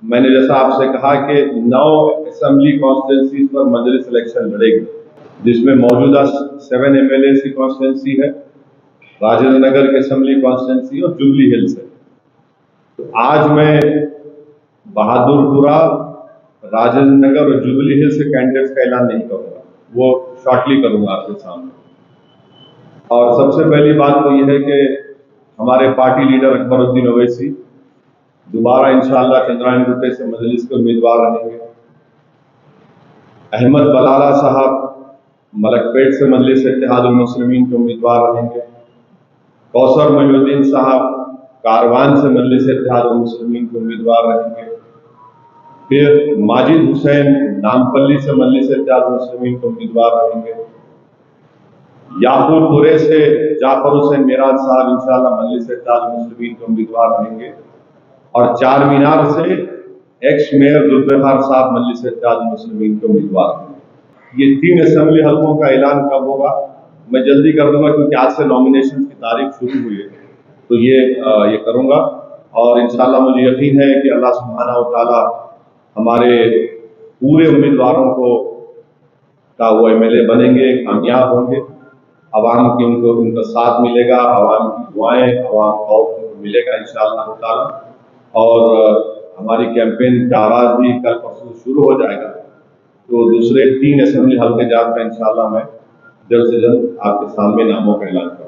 मैंने जैसा आपसे कहा कि 9 असेंबली कॉन्स्टिट्यूंसीज पर मजलिस इलेक्शन लड़ेगी, जिसमें मौजूदा 7 MLA की कॉन्स्टिट्यूंसी है, राजेंद्र नगर की असेंबली कॉन्स्टिट्यूंसी और जुबली हिल्स है। तो आज मैं बहादुरपुरा, राजेंद्र नगर और जुबली हिल्स के कैंडिडेट्स का ऐलान नहीं करूंगा, वो शॉर्टली करूंगा आपके सामने। और सबसे पहली बात तो यह है कि हमारे पार्टी लीडर अकबरुद्दीन ओवैसी दोबारा इंशाअल्लाह चंद्रायन गुट्टे से मजलिस के उम्मीदवार रहेंगे। अहमद बलाला साहब मलकपेट से मजलिस इत्तेहादुल मुस्लिमीन के उम्मीदवार रहेंगे। कौसर मोइनुद्दीन साहब कारवान से मजलिस इत्तेहादुल मुस्लिमीन के उम्मीदवार रहेंगे। फिर माजिद हुसैन नामपल्ली से मजलिस इत्तेहादुल मुस्लिमीन के उम्मीदवार रहेंगे। याकूबपुरे से जाफर हुसैन मेराज साहब इंशाअल्लाह मजलिस इत्तेहादुल मुस्लिमीन के उम्मीदवार रहेंगे। और चार मीनार से एक्स मेयर जुल्फिकार साहब मजलिस इत्तेहादुल मुस्लिमीन के उम्मीदवार रहेंगे। ये 3 असेंबली हल्कों का ऐलान कब होगा मैं जल्दी कर दूंगा, क्योंकि आज से नॉमिनेशन की तारीख शुरू हुई है, तो ये करूंगा। और इंशाअल्लाह मुझे यकीन है कि अल्लाह सुब्हानहू व तआला हमारे पूरे उम्मीदवारों को का वो MLA बनेंगे, कामयाब होंगे। अवाम की उनका साथ मिलेगा, अवाम की दुआएं, अवाम का उनको मिलेगा इंशाअल्लाह ताला। और हमारी कैंपेन का आगाज भी कल परसों शुरू हो जाएगा। तो दूसरे 3 असेंबली हल्के जाकर इंशाअल्लाह मैं जल्द से जल्द आपके सामने नामों का ऐलान करूंगा।